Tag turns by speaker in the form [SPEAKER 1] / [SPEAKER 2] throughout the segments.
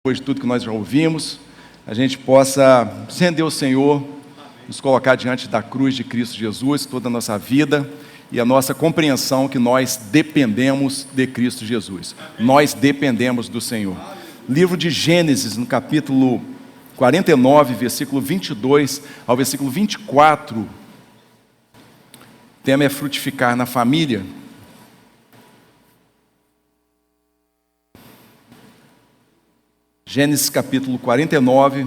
[SPEAKER 1] Depois de tudo que nós já ouvimos, a gente possa render ao Senhor, nos colocar diante da cruz de Cristo Jesus, toda a nossa vida e a nossa compreensão que nós dependemos de Cristo Jesus. Nós dependemos do Senhor. Livro de Gênesis, no capítulo 49, versículo 22 ao versículo 24. O tema é frutificar na família. Gênesis capítulo 49,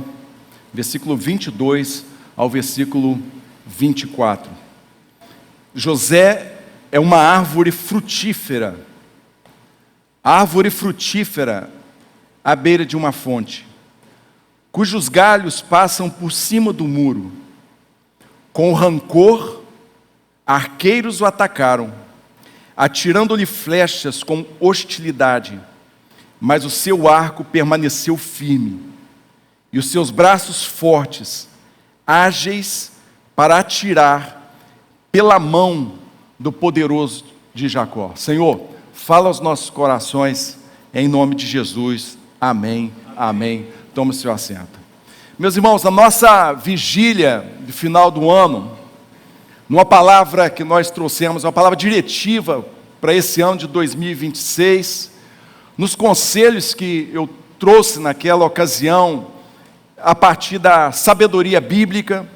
[SPEAKER 1] versículo 22 ao versículo 24. José é uma árvore frutífera. Árvore frutífera à beira de uma fonte, cujos galhos passam por cima do muro. Com rancor, arqueiros o atacaram, atirando-lhe flechas com hostilidade. Mas o seu arco permaneceu firme, e os seus braços fortes, ágeis para atirar pela mão do poderoso de Jacó. Senhor, fala aos nossos corações, em nome de Jesus. Amém, amém. Tome o seu assento. Meus irmãos, a nossa vigília de final do ano, numa palavra que nós trouxemos, uma palavra diretiva para esse ano de 2026, nos conselhos que eu trouxe naquela ocasião, a partir da sabedoria bíblica,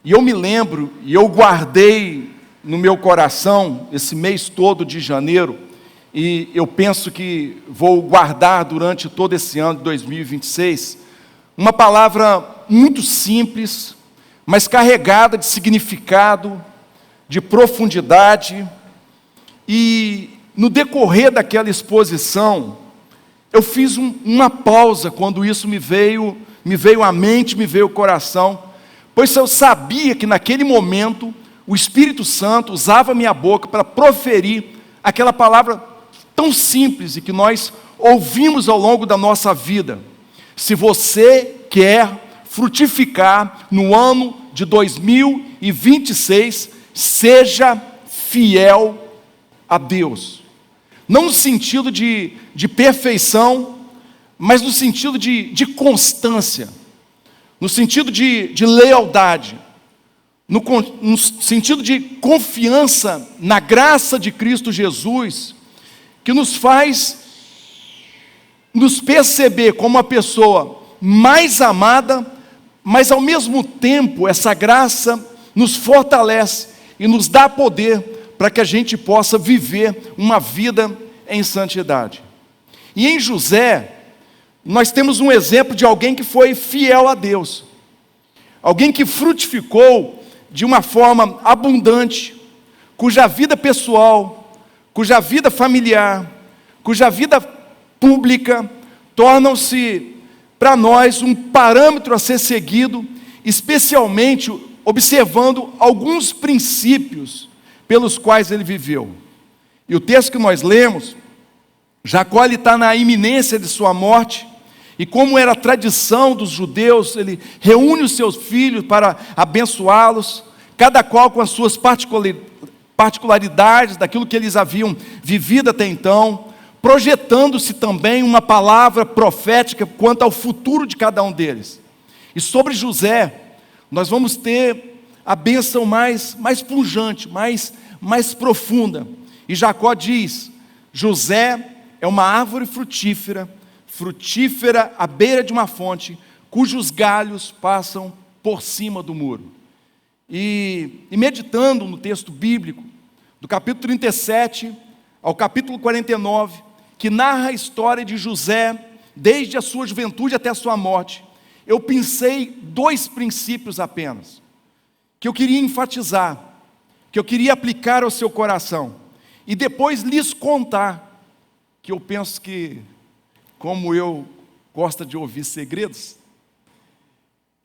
[SPEAKER 1] e eu me lembro, e eu guardei no meu coração, esse mês todo de janeiro, e eu penso que vou guardar durante todo esse ano de 2026, uma palavra muito simples, mas carregada de significado, de profundidade, e no decorrer daquela exposição, eu fiz uma pausa quando isso me veio à mente, me veio ao coração, pois eu sabia que naquele momento o Espírito Santo usava a minha boca para proferir aquela palavra tão simples e que nós ouvimos ao longo da nossa vida. Se você quer frutificar no ano de 2026, seja fiel a Deus. Não no sentido de perfeição, mas no sentido de constância, no sentido de lealdade, no sentido de confiança na graça de Cristo Jesus, que nos faz nos perceber como uma pessoa mais amada, mas ao mesmo tempo essa graça nos fortalece e nos dá poder para que a gente possa viver uma vida em santidade. E em José, nós temos um exemplo de alguém que foi fiel a Deus, alguém que frutificou de uma forma abundante, cuja vida pessoal, cuja vida familiar, cuja vida pública tornam-se para nós um parâmetro a ser seguido, especialmente observando alguns princípios pelos quais ele viveu. E o texto que nós lemos, Jacó está na iminência de sua morte, e como era a tradição dos judeus, ele reúne os seus filhos para abençoá-los, cada qual com as suas particularidades, daquilo que eles haviam vivido até então, projetando-se também uma palavra profética quanto ao futuro de cada um deles. E sobre José, nós vamos ter a bênção mais pujante, mais profunda. E Jacó diz: José é uma árvore frutífera à beira de uma fonte, cujos galhos passam por cima do muro. E meditando no texto bíblico, do capítulo 37 ao capítulo 49, que narra a história de José, desde a sua juventude até a sua morte, eu pensei dois princípios apenas, que eu queria enfatizar, que eu queria aplicar ao seu coração, e depois lhes contar, que eu penso que, como eu gosto de ouvir segredos,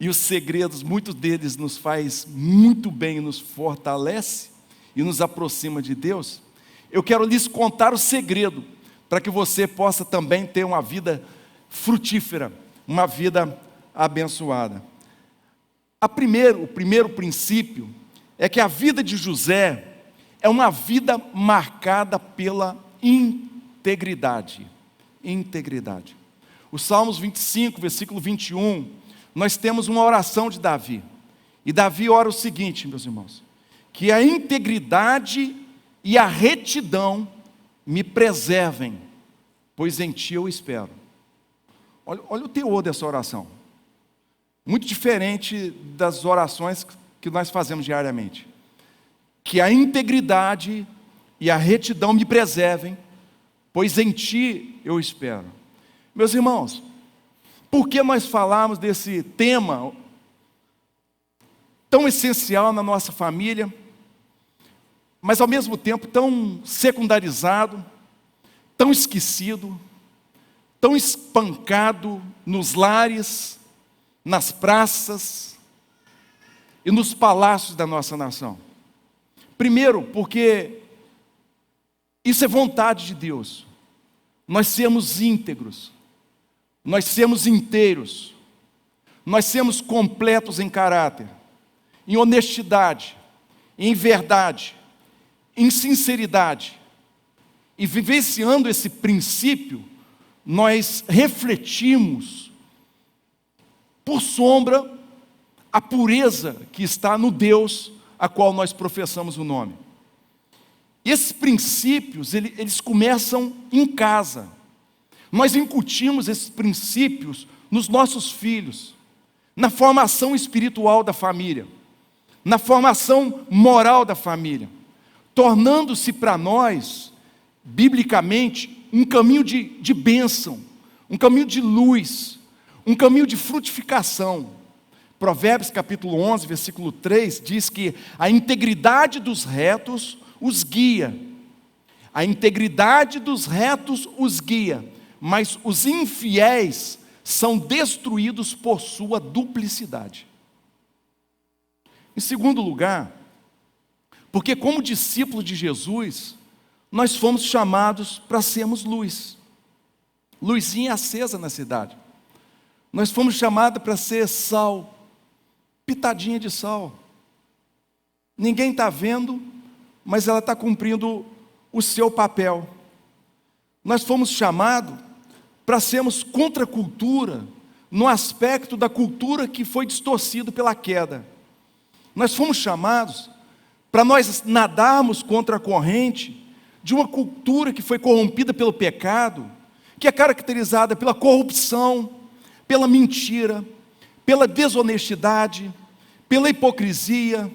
[SPEAKER 1] e os segredos, muitos deles nos faz muito bem, nos fortalece e nos aproxima de Deus, eu quero lhes contar o segredo, para que você possa também ter uma vida frutífera, uma vida abençoada. O primeiro princípio é que a vida de José é uma vida marcada pela integridade. o Salmos 25, versículo 21, nós temos uma oração de Davi. E Davi ora o seguinte, meus irmãos: que a integridade e a retidão me preservem, pois em ti eu espero. Olha o teor dessa oração. Muito diferente das orações que nós fazemos diariamente. Que a integridade e a retidão me preservem, pois em ti eu espero. Meus irmãos, por que nós falamos desse tema tão essencial na nossa família, mas ao mesmo tempo tão secundarizado, tão esquecido, tão espancado nos lares, nas praças e nos palácios da nossa nação? Primeiro, porque isso é vontade de Deus, nós sermos íntegros, nós sermos inteiros, nós sermos completos em caráter, em honestidade, em verdade, em sinceridade. E vivenciando esse princípio, nós refletimos, por sombra, a pureza que está no Deus a qual nós professamos o nome. Esses princípios, eles começam em casa. Nós incutimos esses princípios nos nossos filhos, na formação espiritual da família, na formação moral da família, tornando-se para nós, biblicamente, um caminho de bênção, um caminho de luz, um caminho de frutificação. Provérbios capítulo 11, versículo 3, diz que a integridade dos retos os guia. A integridade dos retos os guia, mas os infiéis são destruídos por sua duplicidade. Em segundo lugar, porque como discípulos de Jesus, nós fomos chamados para sermos luz. Luzinha acesa na cidade. Nós fomos chamados para ser sal, pitadinha de sal. Ninguém está vendo, mas ela está cumprindo o seu papel. Nós fomos chamados para sermos contra a cultura, no aspecto da cultura que foi distorcido pela queda. Nós fomos chamados para nós nadarmos contra a corrente de uma cultura que foi corrompida pelo pecado, que é caracterizada pela corrupção, pela mentira, pela desonestidade, pela hipocrisia,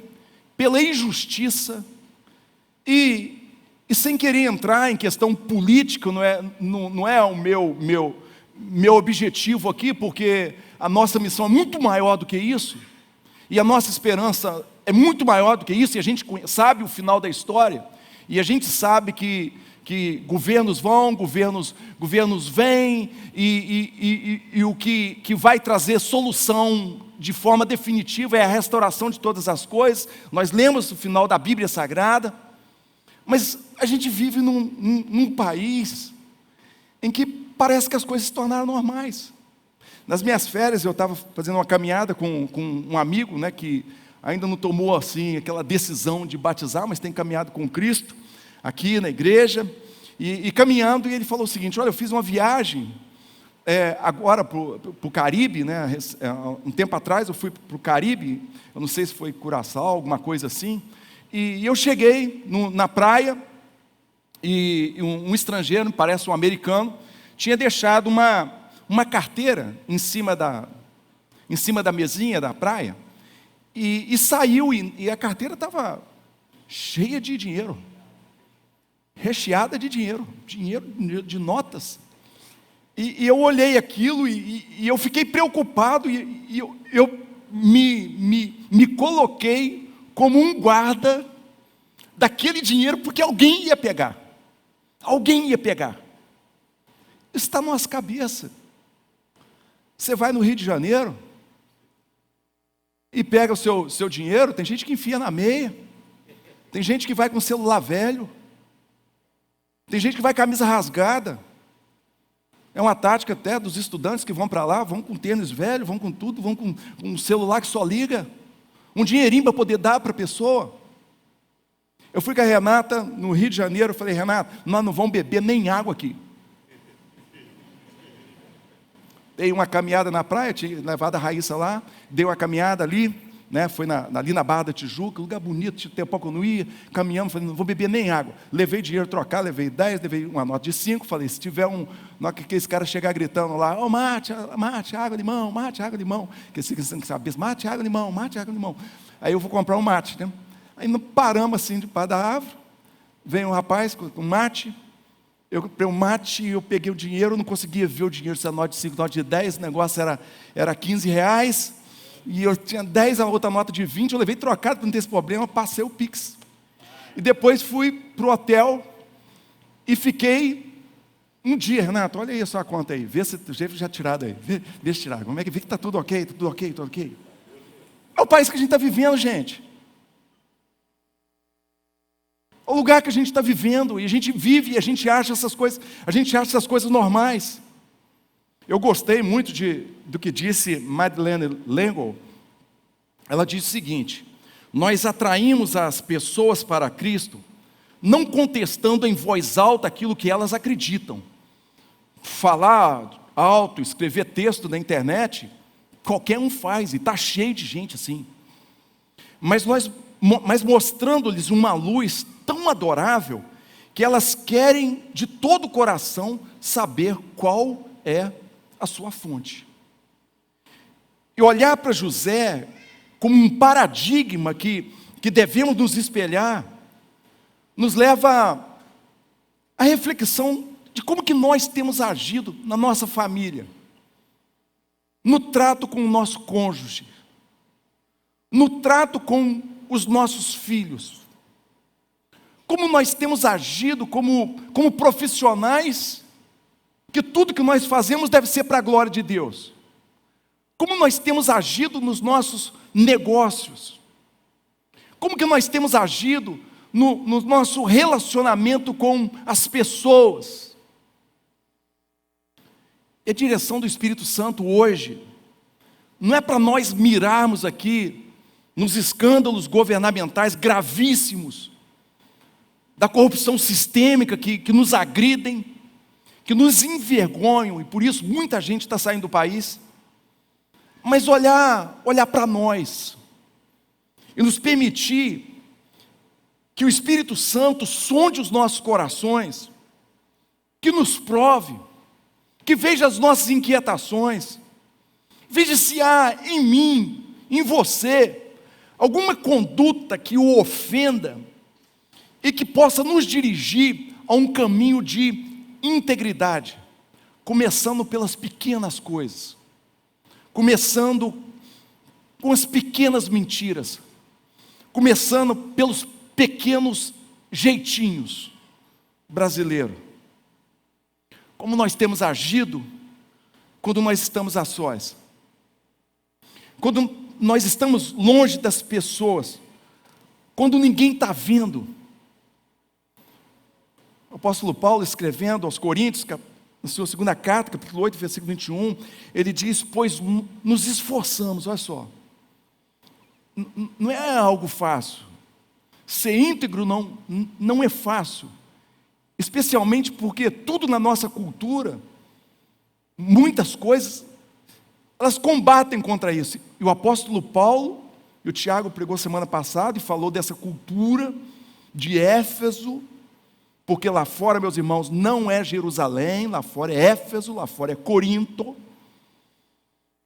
[SPEAKER 1] pela injustiça. E sem querer entrar em questão política, não é o meu objetivo aqui, porque a nossa missão é muito maior do que isso, e a nossa esperança é muito maior do que isso, e a gente sabe o final da história, e a gente sabe que governos vão, governos vêm, e o que vai trazer solução de forma definitiva é a restauração de todas as coisas. Nós lemos o final da Bíblia Sagrada, mas a gente vive num país em que parece que as coisas se tornaram normais. Nas minhas férias, eu estava fazendo uma caminhada com um amigo, né, que ainda não tomou assim, aquela decisão de batizar, mas tem caminhado com Cristo, aqui na igreja, e caminhando, e ele falou o seguinte: olha, eu fiz uma viagem, agora para o Caribe, né, um tempo atrás eu fui para o Caribe, eu não sei se foi Curaçao, alguma coisa assim, e eu cheguei na praia, e um estrangeiro, parece um americano, tinha deixado uma carteira em cima da mesinha da praia, e saiu, e a carteira estava cheia de dinheiro, recheada de dinheiro de notas. E eu olhei aquilo, e eu fiquei preocupado, e eu me coloquei como um guarda daquele dinheiro, porque alguém ia pegar. Alguém ia pegar. Isso está na nossa cabeça. Você vai no Rio de Janeiro e pega o seu dinheiro, tem gente que enfia na meia, tem gente que vai com celular velho, tem gente que vai com camisa rasgada. É uma tática até dos estudantes que vão para lá, vão com tênis velho, vão com tudo, vão com um celular que só liga, um dinheirinho para poder dar para a pessoa. Eu fui com a Renata no Rio de Janeiro, eu falei: Renata, nós não vamos beber nem água aqui. dei uma caminhada na praia, tinha levado a Raíssa lá, dei uma caminhada ali, né? Foi ali na Barra da Tijuca, lugar bonito, tinha tempo que eu não ia, caminhamos, falei, não vou beber nem água. Levei dinheiro trocar, levei 10, levei uma nota de 5, falei, se tiver na hora que esse cara chegar gritando lá, mate, água, limão, mate, água, limão, que esse cabeça, mate, água, limão, mate, água, limão. Aí eu vou comprar um mate, né? Aí paramos assim, debaixo da árvore, vem um rapaz com mate, eu comprei um mate, eu peguei o dinheiro, eu não conseguia ver o dinheiro, se era nota de 5, nota de 10, o negócio era 15 reais, e eu tinha 10, a outra nota de 20, eu levei trocado para não ter esse problema, passei o Pix. E depois fui para o hotel e fiquei um dia, Renato, olha aí a sua conta aí, vê se o jeito já tirado aí, vê se tirado, como é que vê que está tudo ok, tudo ok, tudo ok. É o país que a gente está vivendo, gente. É o lugar que a gente está vivendo, e a gente vive, e a gente acha essas coisas normais. Eu gostei muito do que disse Madeleine L'Engle. Ela disse o seguinte: nós atraímos as pessoas para Cristo, não contestando em voz alta aquilo que elas acreditam. Falar alto, escrever texto na internet, qualquer um faz, e está cheio de gente assim. Mas mostrando-lhes uma luz tão adorável, que elas querem de todo o coração saber qual é a sua fonte. E olhar para José como um paradigma que devemos nos espelhar, nos leva à reflexão de como que nós temos agido na nossa família, no trato com o nosso cônjuge, no trato com os nossos filhos, como nós temos agido como profissionais, que tudo que nós fazemos deve ser para a glória de Deus, como nós temos agido nos nossos negócios, como que nós temos agido no nosso relacionamento com as pessoas. E a direção do Espírito Santo hoje não é para nós mirarmos aqui nos escândalos governamentais gravíssimos, da corrupção sistêmica que nos agridem, que nos envergonham, e por isso muita gente está saindo do país, mas olhar para nós, e nos permitir que o Espírito Santo sonde os nossos corações, que nos prove, que veja as nossas inquietações, veja se há em mim, em você, alguma conduta que o ofenda e que possa nos dirigir a um caminho de integridade, começando pelas pequenas coisas, começando com as pequenas mentiras, começando pelos pequenos jeitinhos brasileiros. Como nós temos agido quando nós estamos a sós, quando nós estamos longe das pessoas, quando ninguém está vendo. O apóstolo Paulo, escrevendo aos Coríntios, na sua segunda carta, capítulo 8, versículo 21, ele diz: pois nos esforçamos, olha só, não é algo fácil, ser íntegro não é fácil, especialmente porque tudo na nossa cultura, muitas coisas, elas combatem contra isso. E o apóstolo Paulo, e o Tiago pregou semana passada e falou dessa cultura de Éfeso, porque lá fora, meus irmãos, não é Jerusalém, lá fora é Éfeso, lá fora é Corinto.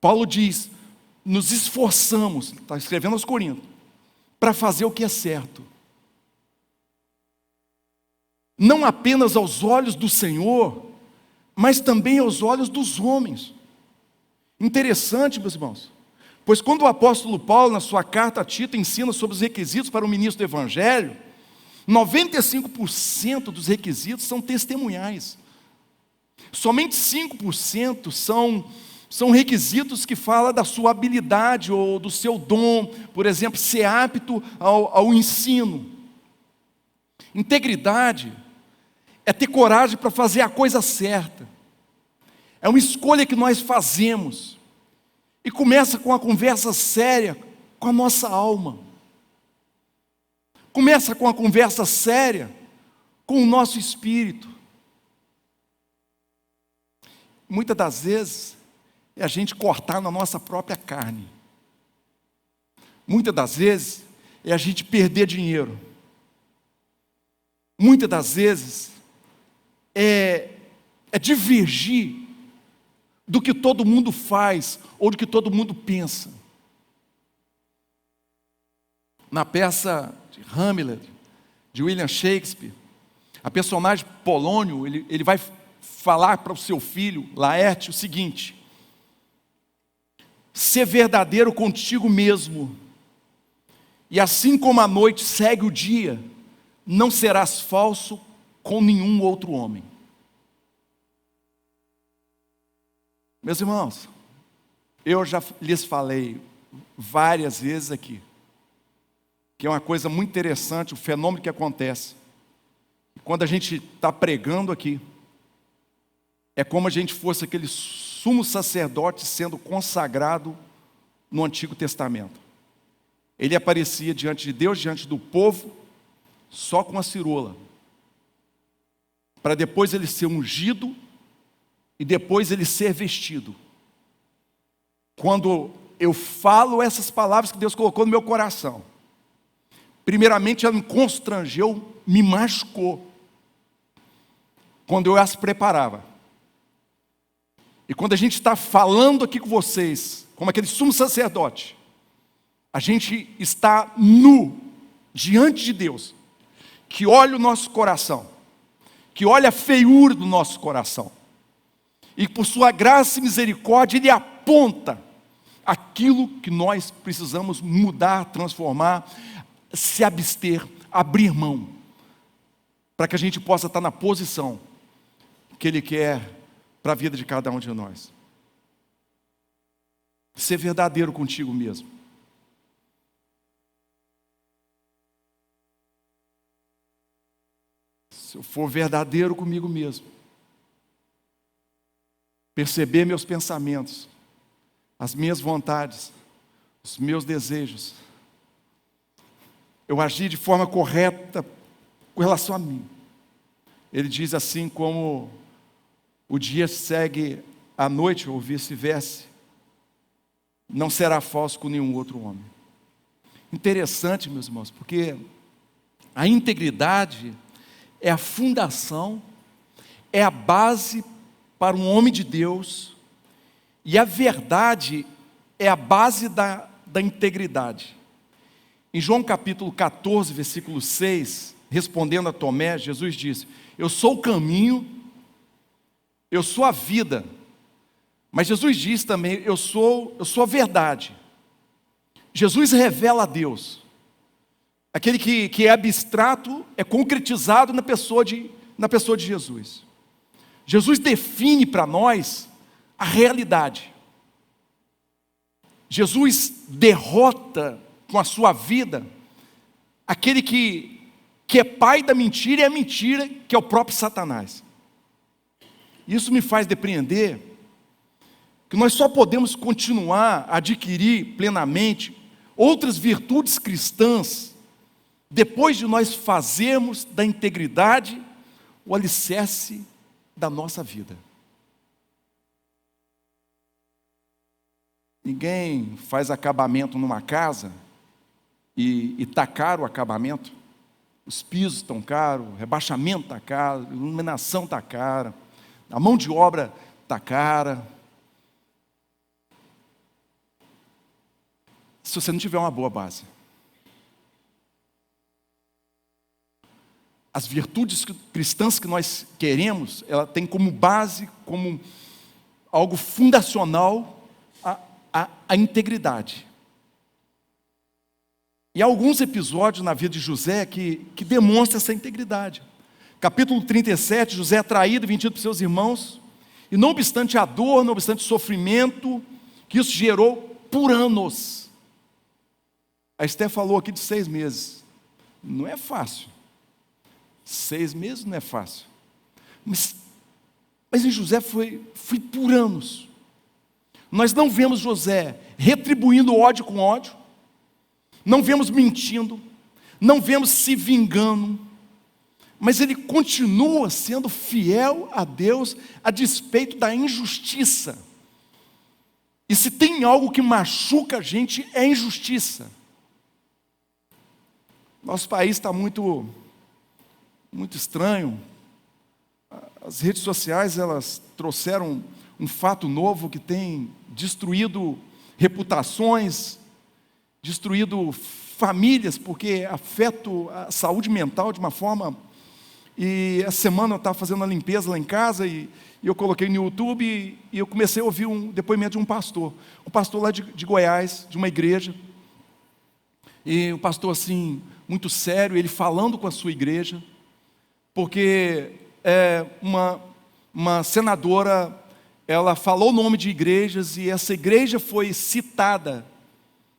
[SPEAKER 1] Paulo diz: nos esforçamos, está escrevendo aos Coríntios, para fazer o que é certo, não apenas aos olhos do Senhor, mas também aos olhos dos homens. Interessante, meus irmãos, pois quando o apóstolo Paulo, na sua carta a Tito, ensina sobre os requisitos para o ministro do Evangelho, 95% dos requisitos são testemunhais. Somente 5% são requisitos que falam da sua habilidade ou do seu dom, por exemplo, ser apto ao ensino. Integridade é ter coragem para fazer a coisa certa. É uma escolha que nós fazemos. E começa com a conversa séria com a nossa alma. Começa com a conversa séria com o nosso espírito. Muitas das vezes é a gente cortar na nossa própria carne. Muitas das vezes é a gente perder dinheiro. Muitas das vezes é divergir do que todo mundo faz ou do que todo mundo pensa. Na peça de Hamlet, de William Shakespeare, a personagem Polônio, ele vai falar para o seu filho, Laerte, o seguinte: ser verdadeiro contigo mesmo, e assim como a noite segue o dia, não serás falso com nenhum outro homem. Meus irmãos, eu já lhes falei várias vezes aqui, que é uma coisa muito interessante, o fenômeno que acontece. Quando a gente está pregando aqui, é como a gente fosse aquele sumo sacerdote sendo consagrado no Antigo Testamento. Ele aparecia diante de Deus, diante do povo, só com a cirola, para depois ele ser ungido e depois ele ser vestido. Quando eu falo essas palavras que Deus colocou no meu coração, primeiramente ela me constrangeu, me machucou, quando eu as preparava. E quando a gente está falando aqui com vocês, como aquele sumo sacerdote, a gente está nu diante de Deus, que olha o nosso coração, que olha a feiura do nosso coração, e por sua graça e misericórdia Ele aponta aquilo que nós precisamos mudar, transformar, se abster, abrir mão, para que a gente possa estar na posição que Ele quer para a vida de cada um de nós. Ser verdadeiro contigo mesmo. Se eu for verdadeiro comigo mesmo, perceber meus pensamentos, as minhas vontades, os meus desejos, eu agir de forma correta com relação a mim. Ele diz assim como o dia segue a noite, ou vice-versa, não será falso com nenhum outro homem. Interessante, meus irmãos, porque a integridade é a fundação, é a base para um homem de Deus, e a verdade é a base da integridade. Em João capítulo 14, versículo 6, respondendo a Tomé, Jesus disse: eu sou o caminho, eu sou a vida. Mas Jesus diz também: eu sou a verdade. Jesus revela a Deus. Aquele que é abstrato é concretizado na pessoa de Jesus. Jesus define para nós a realidade. Jesus derrota com a sua vida aquele que é pai da mentira, e a mentira que é o próprio Satanás. Isso me faz depreender que nós só podemos continuar a adquirir plenamente outras virtudes cristãs depois de nós fazermos da integridade o alicerce da nossa vida. Ninguém faz acabamento numa casa e está caro o acabamento. Os pisos estão caros, o rebaixamento está caro, a iluminação está cara, a mão de obra está cara. Se você não tiver uma boa base. As virtudes cristãs que nós queremos, ela tem como base, como algo fundacional, a integridade. E há alguns episódios na vida de José que demonstram essa integridade. Capítulo 37, José é traído, vendido por seus irmãos, e não obstante a dor, não obstante o sofrimento que isso gerou por anos. A Esther falou aqui de 6 meses. Não é fácil. 6 meses não é fácil. Mas em José foi por anos. Nós não vemos José retribuindo ódio com ódio, não vemos mentindo, não vemos se vingando, mas ele continua sendo fiel a Deus a despeito da injustiça. E se tem algo que machuca a gente, é injustiça. Nosso país está muito estranho. As redes sociais, elas trouxeram um fato novo que tem destruído reputações, destruído famílias, porque afeta a saúde mental de uma forma. E essa semana eu estava fazendo uma limpeza lá em casa e eu coloquei no YouTube e eu comecei a ouvir um depoimento de um pastor lá de Goiás, de uma igreja. E um pastor assim, muito sério, ele falando com a sua igreja, porque uma senadora, ela falou o nome de igrejas e essa igreja foi citada.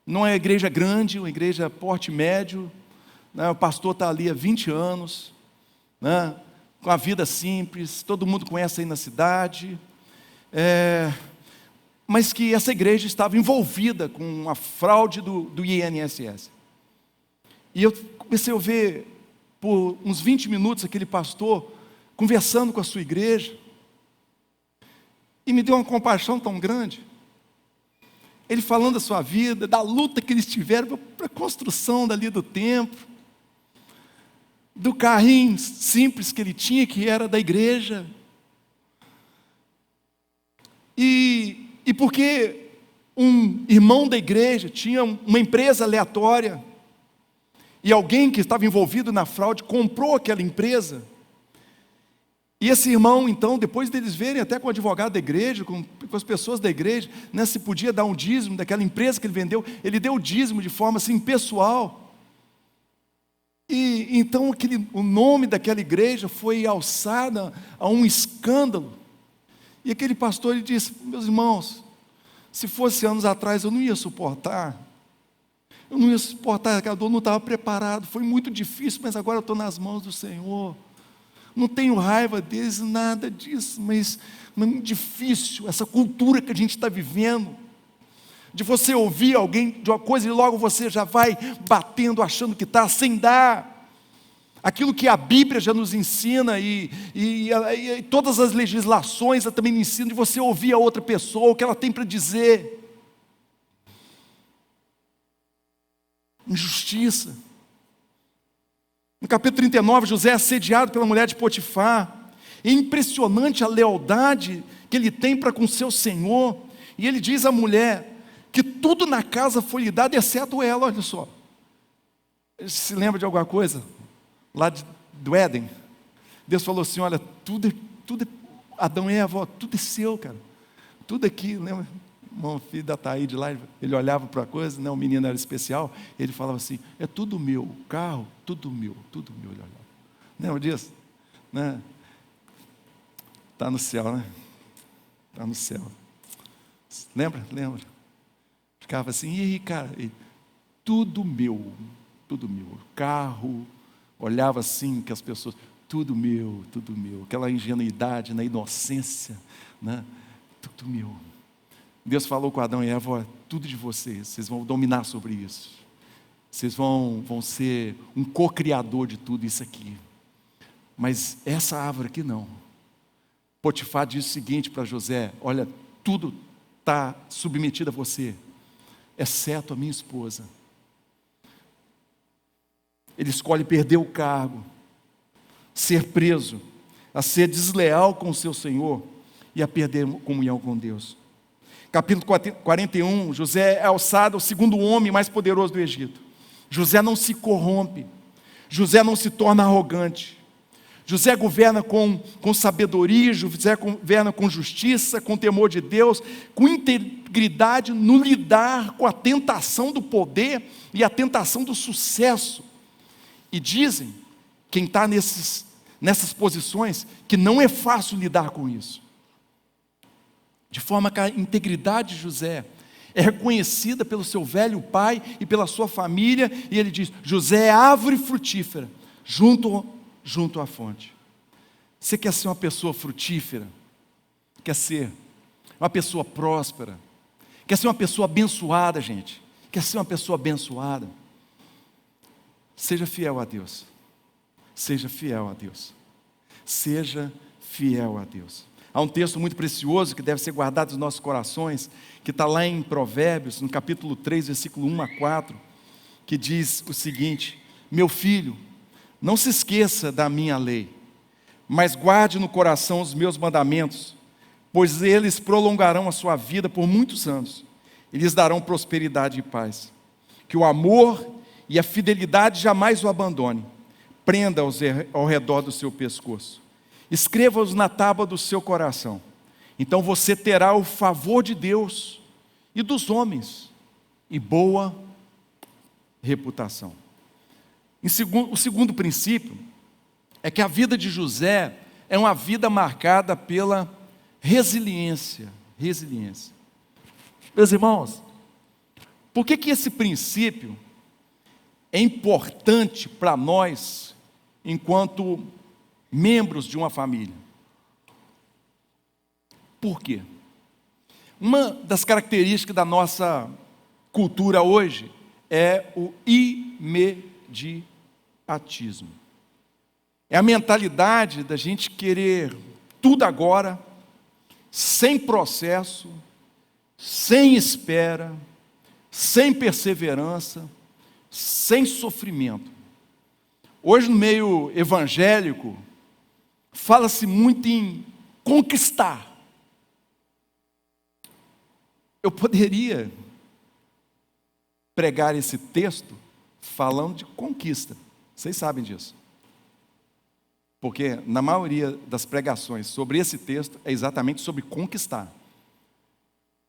[SPEAKER 1] Não é uma igreja grande, uma igreja porte médio, né? O pastor está ali há 20 anos, né? Com a vida simples, todo mundo conhece aí na cidade, mas que essa igreja estava envolvida com a fraude do INSS. E eu comecei a ver por uns 20 minutos aquele pastor conversando com a sua igreja, e me deu uma compaixão tão grande. Ele falando da sua vida, da luta que eles tiveram para a construção dali do templo, do carrinho simples que ele tinha, que era da igreja. E porque um irmão da igreja tinha uma empresa aleatória, e alguém que estava envolvido na fraude comprou aquela empresa. E esse irmão, então, depois deles verem até com o advogado da igreja, com as pessoas da igreja, né, se podia dar um dízimo daquela empresa que ele vendeu, ele deu o dízimo de forma assim pessoal. E então o nome daquela igreja foi alçado a um escândalo. E aquele pastor, ele disse: meus irmãos, se fosse anos atrás eu não ia suportar. Eu não ia suportar, a dor não estava preparado, foi muito difícil, mas agora eu estou nas mãos do Senhor. Não tenho raiva deles, nada disso, mas é muito difícil, essa cultura que a gente está vivendo, de você ouvir alguém de uma coisa e logo você já vai batendo, achando que está, sem dar aquilo que a Bíblia já nos ensina, e todas as legislações também me ensinam, de você ouvir a outra pessoa, o que ela tem para dizer. Injustiça. No capítulo 39, José é assediado pela mulher de Potifar. É impressionante a lealdade que ele tem para com seu senhor. E ele diz à mulher que tudo na casa foi lhe dado, exceto ela. Olha só. Se lembra de alguma coisa? Lá do Éden. Deus falou assim: olha, tudo Adão e Eva, tudo é seu, cara. Tudo aqui, lembra? O filho da Taíde lá, ele olhava para a coisa, né, o menino era especial, ele falava assim: é tudo meu, o carro, tudo meu, ele olhava. Lembra disso? Né? Está no céu, né? Está no céu. Lembra? Ficava assim: e aí, cara? Tudo meu, o carro, olhava assim que as pessoas, tudo meu, aquela ingenuidade, na inocência, né? Tudo meu. Deus falou com Adão e Eva: olha, tudo de vocês vão dominar sobre isso. Vocês vão ser um co-criador de tudo isso aqui. Mas essa árvore aqui não. Potifar diz o seguinte para José: olha, tudo está submetido a você, exceto a minha esposa. Ele escolhe perder o cargo, ser preso, a ser desleal com o seu Senhor e a perder comunhão com Deus. Capítulo 41, José é alçado ao segundo homem mais poderoso do Egito. José não se corrompe, José não se torna arrogante. José governa com sabedoria, José governa com justiça, com temor de Deus, com integridade no lidar com a tentação do poder e a tentação do sucesso. E dizem, quem está nessas posições, que não é fácil lidar com isso. De forma que a integridade de José é reconhecida pelo seu velho pai e pela sua família, e ele diz: José é árvore frutífera, junto à fonte. Você quer ser uma pessoa frutífera? Quer ser uma pessoa próspera? Quer ser uma pessoa abençoada, gente? Quer ser uma pessoa abençoada? Seja fiel a Deus. Seja fiel a Deus. Seja fiel a Deus. Há um texto muito precioso que deve ser guardado nos nossos corações, que está lá em Provérbios, no capítulo 3, versículo 1 a 4, que diz o seguinte: meu filho, não se esqueça da minha lei, mas guarde no coração os meus mandamentos, pois eles prolongarão a sua vida por muitos anos, e lhes darão prosperidade e paz. Que o amor e a fidelidade jamais o abandone, prenda-os ao redor do seu pescoço, escreva-os na tábua do seu coração, então você terá o favor de Deus e dos homens, e boa reputação. O segundo princípio é que a vida de José é uma vida marcada pela resiliência. Meus irmãos, por que esse princípio é importante para nós, enquanto membros de uma família? Por quê? Uma das características da nossa cultura hoje é o imediatismo. É a mentalidade da gente querer tudo agora, sem processo, sem espera, sem perseverança, sem sofrimento. Hoje, no meio evangélico, fala-se muito em conquistar. Eu poderia pregar esse texto falando de conquista. Vocês sabem disso. Porque na maioria das pregações sobre esse texto é exatamente sobre conquistar.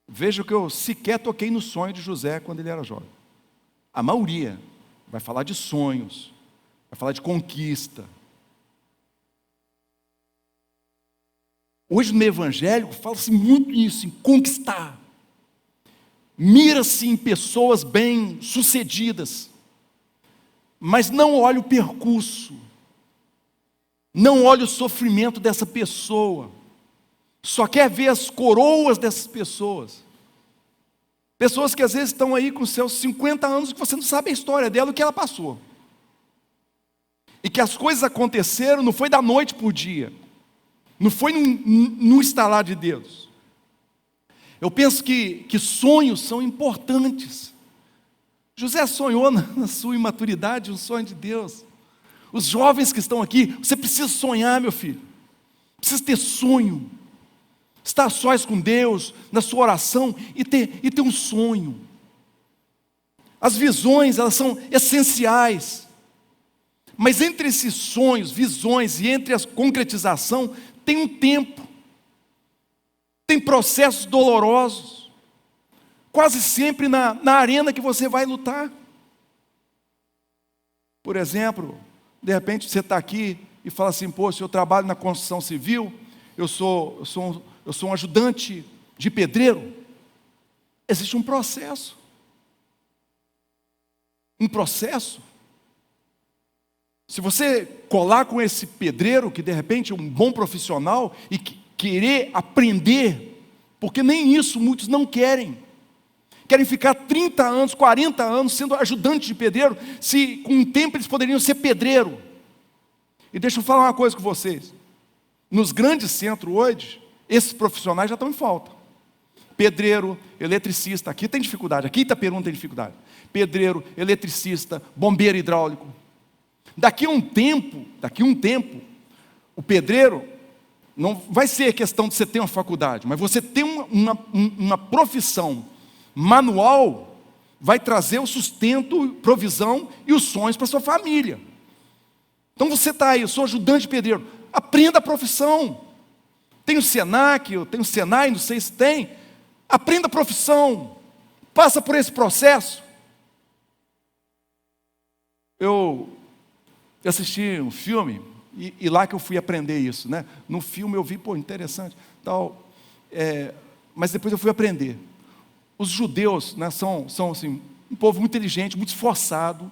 [SPEAKER 1] Veja que eu sequer toquei no sonho de José quando ele era jovem. A maioria vai falar de sonhos, vai falar de conquista. Hoje no meio evangélico fala-se muito nisso, em conquistar. Mira-se em pessoas bem-sucedidas, mas não olha o percurso, não olha o sofrimento dessa pessoa, só quer ver as coroas dessas pessoas. Pessoas que às vezes estão aí com seus 50 anos, que você não sabe a história dela, o que ela passou. E que as coisas aconteceram, não foi da noite para o dia, não foi num estalar de dedos. Eu penso que sonhos são importantes. José sonhou na sua imaturidade um sonho de Deus. Os jovens que estão aqui, você precisa sonhar, meu filho. Precisa ter sonho. Estar sós com Deus, na sua oração, e ter um sonho. As visões, elas são essenciais. Mas entre esses sonhos, visões e entre a concretização, tem um tempo. Tem processos dolorosos. Quase sempre na arena que você vai lutar. Por exemplo, de repente você está aqui e fala assim: poxa, eu trabalho na construção civil, eu sou um ajudante de pedreiro. Existe um processo. Um processo. Se você colar com esse pedreiro, que de repente é um bom profissional, e querer aprender, porque nem isso muitos não querem. Querem ficar 30 anos, 40 anos sendo ajudante de pedreiro, se com o tempo eles poderiam ser pedreiro. E deixa eu falar uma coisa com vocês. Nos grandes centros hoje, esses profissionais já estão em falta. Pedreiro, eletricista, aqui tem dificuldade, aqui em Itaperuna tem dificuldade. Pedreiro, eletricista, bombeiro hidráulico. Daqui a um tempo, o pedreiro, não vai ser questão de você ter uma faculdade, mas você ter uma profissão manual, vai trazer o sustento, provisão e os sonhos para sua família. Então você está aí, eu sou ajudante de pedreiro, aprenda a profissão. Tem o Senac, tem o Senai, não sei se tem. Aprenda a profissão, passa por esse processo. Eu assisti um filme, e lá que eu fui aprender isso, né? No filme eu vi, interessante, tal, mas depois eu fui aprender. Os judeus, né, são assim, um povo muito inteligente, muito esforçado,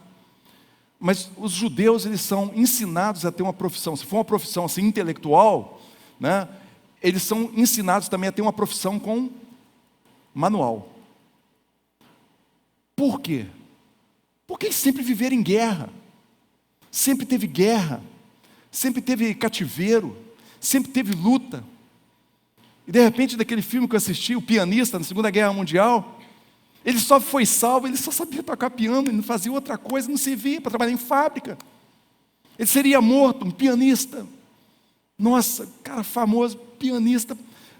[SPEAKER 1] mas os judeus, eles são ensinados a ter uma profissão. Se for uma profissão assim, intelectual, né, eles são ensinados também a ter uma profissão com manual. Por quê? Porque eles sempre viveram em guerra, sempre teve cativeiro, sempre teve luta. E de repente, daquele filme que eu assisti, O Pianista, na Segunda Guerra Mundial, ele só foi salvo, ele só sabia tocar piano, ele não fazia outra coisa, não servia para trabalhar em fábrica. Ele seria morto, um pianista. Nossa, cara famoso, pianista,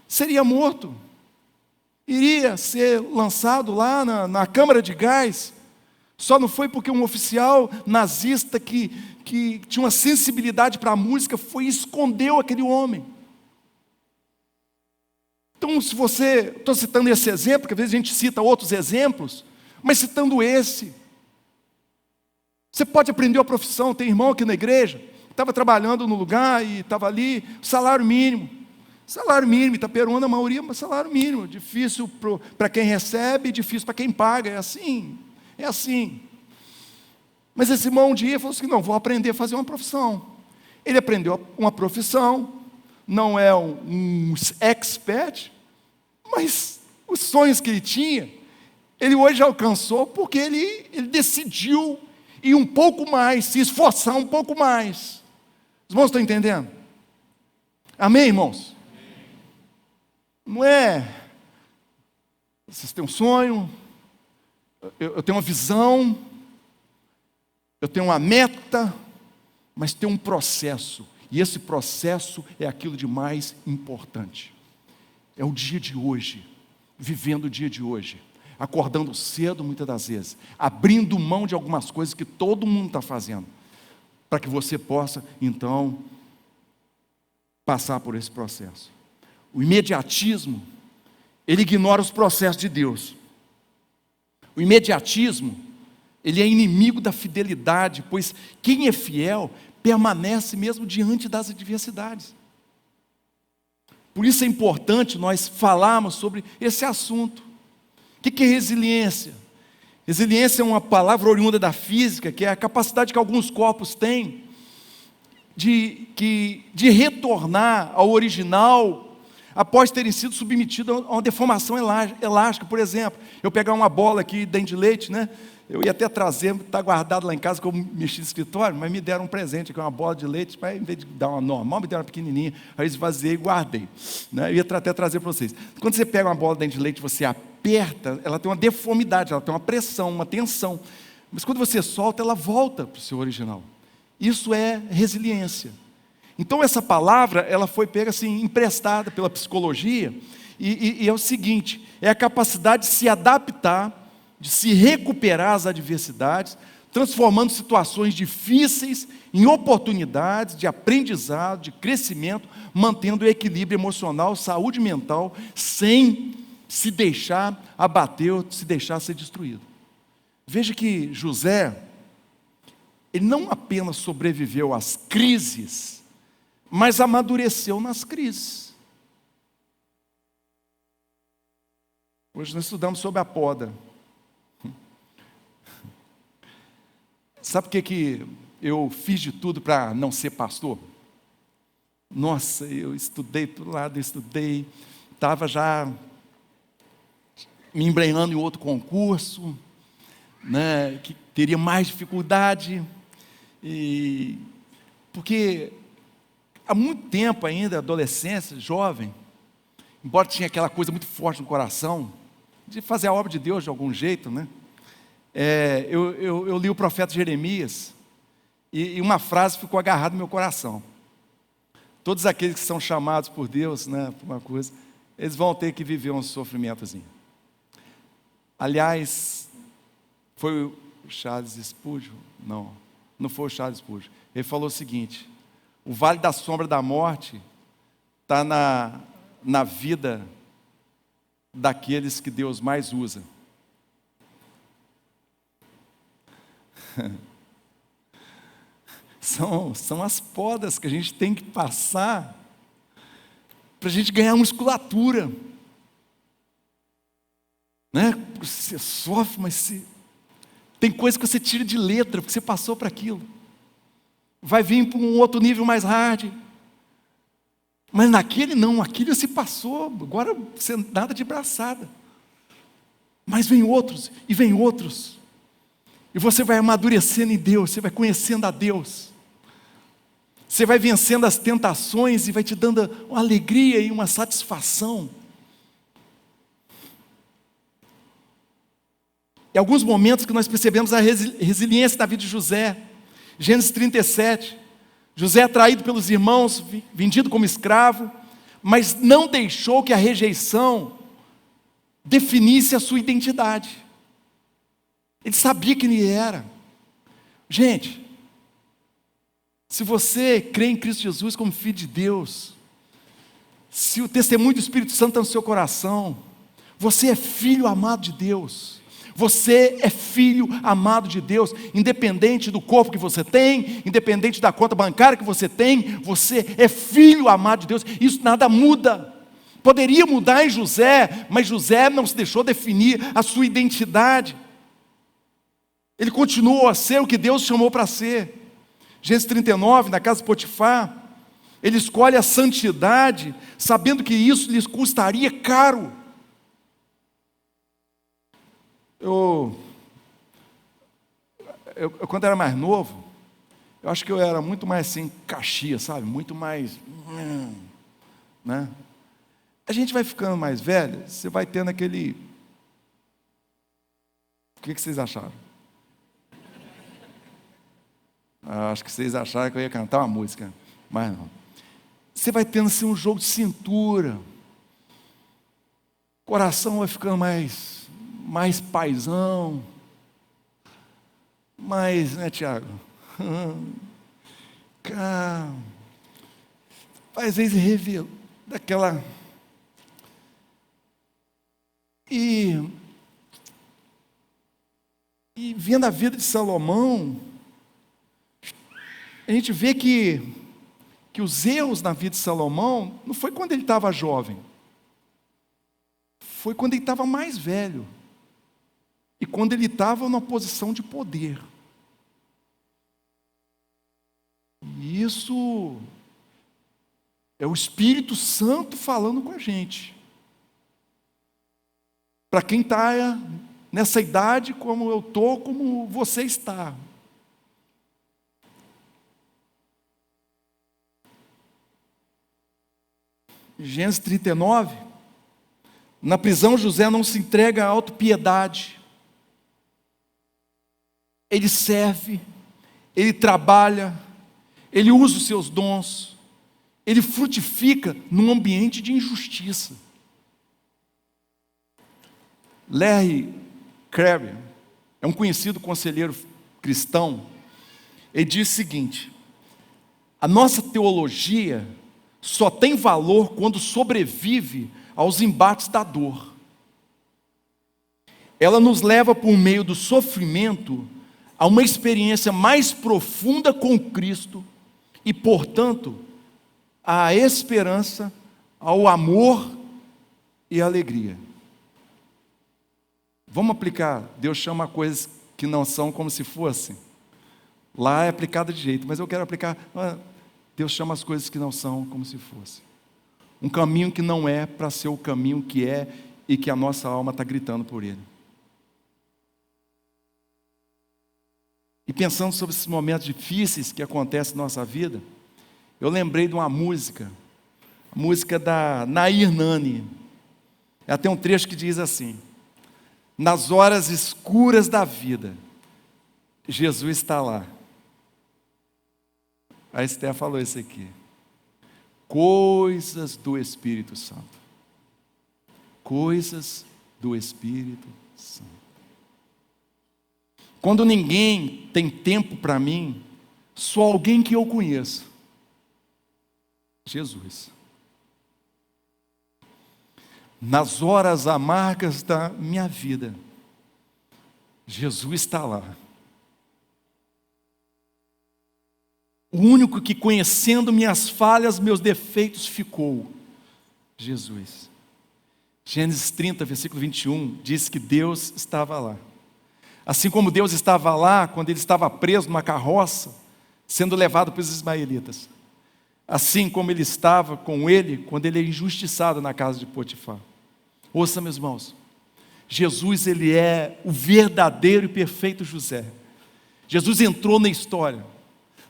[SPEAKER 1] seria morto. Iria ser lançado lá na câmara de gás. Só não foi porque um oficial nazista que tinha uma sensibilidade para a música foi e escondeu aquele homem. Então, se você, estou citando esse exemplo, porque às vezes a gente cita outros exemplos, mas citando esse, você pode aprender a profissão. Tem irmão aqui na igreja, estava trabalhando no lugar e estava ali, salário mínimo, Itaperuna, a maioria, mas salário mínimo, difícil para quem recebe, difícil para quem paga, é assim. Mas esse irmão um dia falou assim, não, vou aprender a fazer uma profissão. Ele aprendeu uma profissão, não é um expert, mas os sonhos que ele tinha, ele hoje alcançou porque ele decidiu ir um pouco mais, se esforçar um pouco mais. Os irmãos estão entendendo? Amém, irmãos? Não é, vocês têm um sonho, eu tenho uma visão, eu tenho uma meta, mas tem um processo, e esse processo é aquilo de mais importante. É o dia de hoje, vivendo o dia de hoje, acordando cedo muitas das vezes, abrindo mão de algumas coisas que todo mundo está fazendo, para que você possa, então, passar por esse processo. O imediatismo, ele ignora os processos de Deus. O imediatismo, ele é inimigo da fidelidade, pois quem é fiel permanece mesmo diante das adversidades. Por isso é importante nós falarmos sobre esse assunto. O que é resiliência? Resiliência é uma palavra oriunda da física, que é a capacidade que alguns corpos têm de retornar ao original após terem sido submetidos a uma deformação elástica. Por exemplo, eu pegar uma bola aqui dentro de leite, né? Eu ia até trazer, está guardado lá em casa, que eu mexi no escritório, mas me deram um presente, que é uma bola de leite, mas em vez de dar uma normal, me deram uma pequenininha, aí eu esvaziei e guardei. Né? Eu ia até trazer para vocês. Quando você pega uma bola dentro de leite, você aperta, ela tem uma deformidade, ela tem uma pressão, uma tensão. Mas quando você solta, ela volta para o seu original. Isso é resiliência. Então essa palavra, ela foi pega assim, emprestada pela psicologia, e é o seguinte, é a capacidade de se adaptar, de se recuperar às adversidades, transformando situações difíceis em oportunidades de aprendizado, de crescimento, mantendo o equilíbrio emocional, saúde mental, sem se deixar abater ou se deixar ser destruído. Veja que José, ele não apenas sobreviveu às crises, mas amadureceu nas crises. Hoje nós estudamos sobre a poda. Sabe por que eu fiz de tudo para não ser pastor? Nossa, eu estudei por lado, estava já me embrenhando em outro concurso, né, que teria mais dificuldade, porque há muito tempo ainda, adolescência, jovem, embora tinha aquela coisa muito forte no coração, de fazer a obra de Deus de algum jeito, né? Eu li o profeta Jeremias, e uma frase ficou agarrada no meu coração. Todos aqueles que são chamados por Deus, né, por uma coisa, eles vão ter que viver um sofrimentozinho. Aliás, foi o Charles Spurgeon? Não foi o Charles Spurgeon. Ele falou o seguinte: o vale da sombra da morte está na vida daqueles que Deus mais usa. São as podas que a gente tem que passar para a gente ganhar musculatura, né? Você sofre, mas tem coisa que você tira de letra, porque você passou para aquilo. Vai vir para um outro nível mais hard, mas naquele não, aquele se passou, agora você nada de braçada. Mas vem outros, e vem outros. E você vai amadurecendo em Deus, você vai conhecendo a Deus. Você vai vencendo as tentações e vai te dando uma alegria e uma satisfação. Em alguns momentos que nós percebemos a resiliência da vida de José. Gênesis 37. José é traído pelos irmãos, vendido como escravo, mas não deixou que a rejeição definisse a sua identidade. Ele sabia quem ele era. Gente, se você crê em Cristo Jesus como Filho de Deus, se o testemunho do Espírito Santo está no seu coração, você é filho amado de Deus. Você é filho amado de Deus, independente do corpo que você tem, independente da conta bancária que você tem, você é filho amado de Deus. Isso nada muda. Poderia mudar em José, mas José não se deixou definir a sua identidade. Ele continuou a ser o que Deus chamou para ser. Gênesis 39, na casa de Potifar, ele escolhe a santidade, sabendo que isso lhes custaria caro. Eu quando era mais novo, eu acho que eu era muito mais assim, Caxias, sabe? Muito mais, né? A gente vai ficando mais velho, você vai tendo aquele... O que vocês acharam? Acho que vocês acharam que eu ia cantar uma música, mas não. Você vai tendo assim um jogo de cintura, o coração vai ficando mais paizão, mais, né, Tiago? Às vezes revela daquela... E vendo a vida de Salomão, a gente vê que os erros na vida de Salomão não foi quando ele estava jovem, foi quando ele estava mais velho e quando ele estava numa posição de poder. E isso é o Espírito Santo falando com a gente. Para quem está nessa idade como eu estou, como você está. Gênesis 39, na prisão José não se entrega à autopiedade. Ele serve, ele trabalha, ele usa os seus dons, ele frutifica num ambiente de injustiça. Larry Crabb é um conhecido conselheiro cristão. Ele diz o seguinte: a nossa teologia só tem valor quando sobrevive aos embates da dor. Ela nos leva por meio do sofrimento a uma experiência mais profunda com Cristo e, portanto, à esperança, ao amor e à alegria. Vamos aplicar, Deus chama coisas que não são como se fossem. Lá é aplicado de jeito, mas eu quero aplicar... Deus chama as coisas que não são como se fosse. Um caminho que não é para ser o caminho que é e que a nossa alma está gritando por ele. E pensando sobre esses momentos difíceis que acontecem na nossa vida, eu lembrei de uma música, a música da Nair Nani. Ela tem um trecho que diz assim: nas horas escuras da vida, Jesus está lá. A Esther falou isso aqui. Coisas do Espírito Santo. Coisas do Espírito Santo. Quando ninguém tem tempo para mim, só alguém que eu conheço. Jesus. Nas horas amargas da minha vida, Jesus está lá. O único que, conhecendo minhas falhas, meus defeitos, ficou. Jesus. Gênesis 30, versículo 21, diz que Deus estava lá. Assim como Deus estava lá quando ele estava preso numa carroça, sendo levado pelos ismaelitas. Assim como ele estava com ele quando ele é injustiçado na casa de Potifar. Ouça, meus irmãos. Jesus, ele é o verdadeiro e perfeito José. Jesus entrou na história.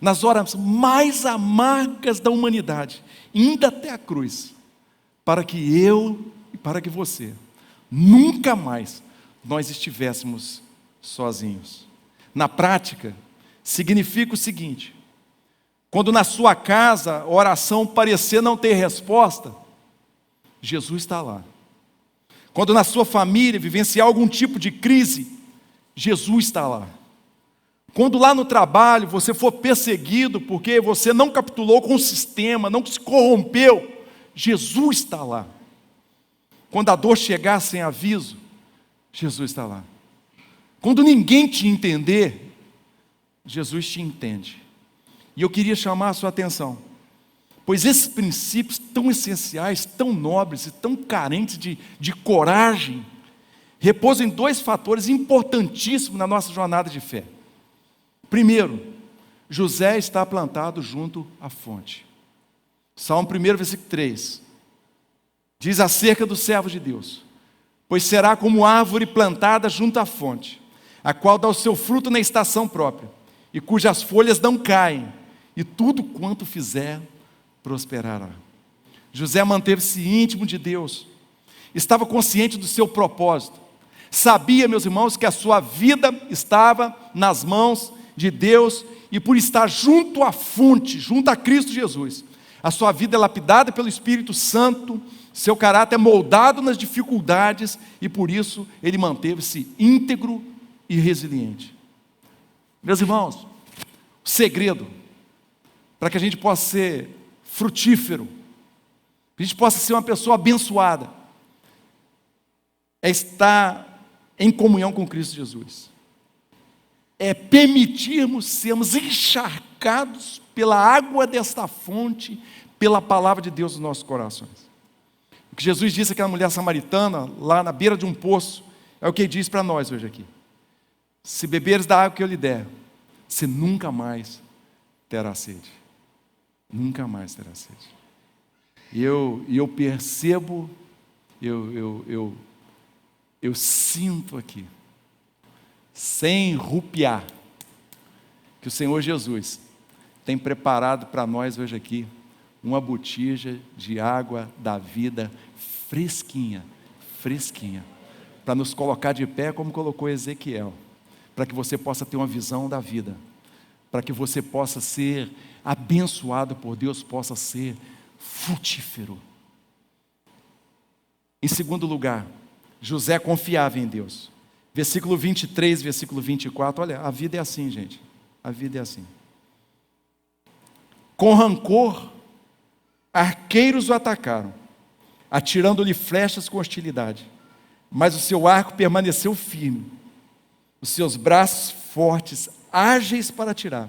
[SPEAKER 1] nas horas mais amargas da humanidade, indo até a cruz, para que eu e para que você, nunca mais nós estivéssemos sozinhos. Na prática, significa o seguinte: quando na sua casa a oração parecer não ter resposta, Jesus está lá. Quando na sua família vivenciar algum tipo de crise, Jesus está lá. Quando lá no trabalho você for perseguido porque você não capitulou com o sistema, não se corrompeu, Jesus está lá. Quando a dor chegar sem aviso, Jesus está lá. Quando ninguém te entender, Jesus te entende. E eu queria chamar a sua atenção, pois esses princípios tão essenciais, tão nobres e tão carentes de coragem, repousam em dois fatores importantíssimos na nossa jornada de fé. Primeiro, José está plantado junto à fonte. Salmo 1, versículo 3, diz acerca do servo de Deus: pois será como árvore plantada junto à fonte, a qual dá o seu fruto na estação própria, e cujas folhas não caem, e tudo quanto fizer prosperará. José manteve-se íntimo de Deus, estava consciente do seu propósito, sabia, meus irmãos, que a sua vida estava nas mãos de Deus, e por estar junto à fonte, junto a Cristo Jesus, a sua vida é lapidada pelo Espírito Santo, seu caráter é moldado nas dificuldades, e por isso ele manteve-se íntegro e resiliente. Meus irmãos, o segredo para que a gente possa ser frutífero, que a gente possa ser uma pessoa abençoada, é estar em comunhão com Cristo Jesus. É permitirmos sermos encharcados pela água desta fonte, pela palavra de Deus nos nossos corações. O que Jesus disse àquela mulher samaritana, lá na beira de um poço, é o que ele diz para nós hoje aqui: se beberes da água que eu lhe der, você nunca mais terá sede. Nunca mais terá sede. E eu percebo, eu sinto aqui, sem rupiar, que o Senhor Jesus tem preparado para nós hoje aqui uma botija de água da vida fresquinha, fresquinha, para nos colocar de pé como colocou Ezequiel, para que você possa ter uma visão da vida, para que você possa ser abençoado por Deus, possa ser frutífero. Em segundo lugar, José confiava em Deus. Versículo 23, versículo 24, olha, a vida é assim, gente, a vida é assim. Com rancor, arqueiros o atacaram, atirando-lhe flechas com hostilidade, mas o seu arco permaneceu firme, os seus braços fortes, ágeis para atirar,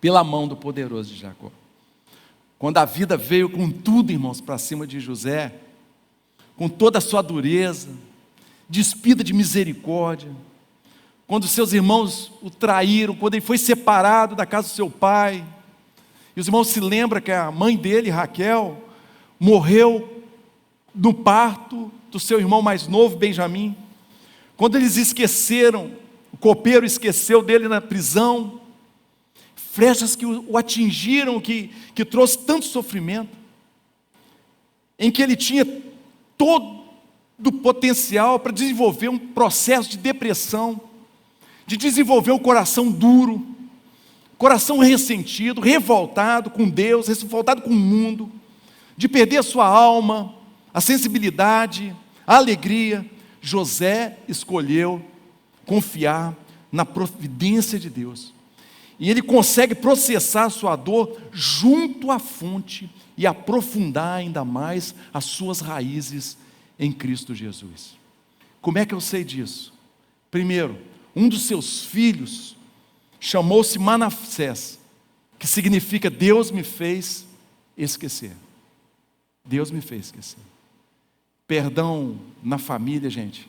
[SPEAKER 1] pela mão do poderoso de Jacó. Quando a vida veio com tudo, irmãos, para cima de José, com toda a sua dureza, despida de misericórdia, quando seus irmãos o traíram, quando ele foi separado da casa do seu pai, e os irmãos se lembram que a mãe dele, Raquel, morreu no parto do seu irmão mais novo, Benjamim. Quando eles esqueceram, o copeiro esqueceu dele na prisão, flechas que o atingiram, que trouxe tanto sofrimento, em que ele tinha todo o potencial para desenvolver um processo de depressão, de desenvolver um coração duro, coração ressentido, revoltado com Deus, revoltado com o mundo, de perder a sua alma, a sensibilidade, a alegria. José escolheu confiar na providência de Deus. E ele consegue processar a sua dor junto à fonte e aprofundar ainda mais as suas raízes em Cristo Jesus. Como é que eu sei disso? Primeiro, um dos seus filhos chamou-se Manassés, que significa Deus me fez esquecer. Deus me fez esquecer. Perdão na família, gente.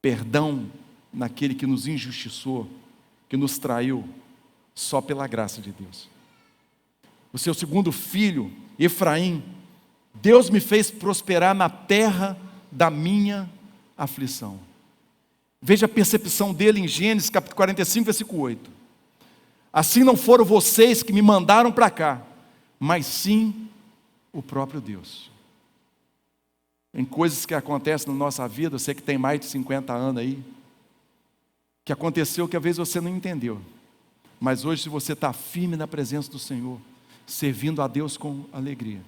[SPEAKER 1] Perdão naquele que nos injustiçou, que nos traiu, só pela graça de Deus. O seu segundo filho, Efraim, Deus me fez prosperar na terra da minha aflição. Veja a percepção dele em Gênesis capítulo 45, versículo 8. Assim não foram vocês que me mandaram para cá, mas sim o próprio Deus. Tem coisas que acontecem na nossa vida, você que tem mais de 50 anos aí, que aconteceu que às vezes você não entendeu. Mas hoje, se você está firme na presença do Senhor, servindo a Deus com alegria,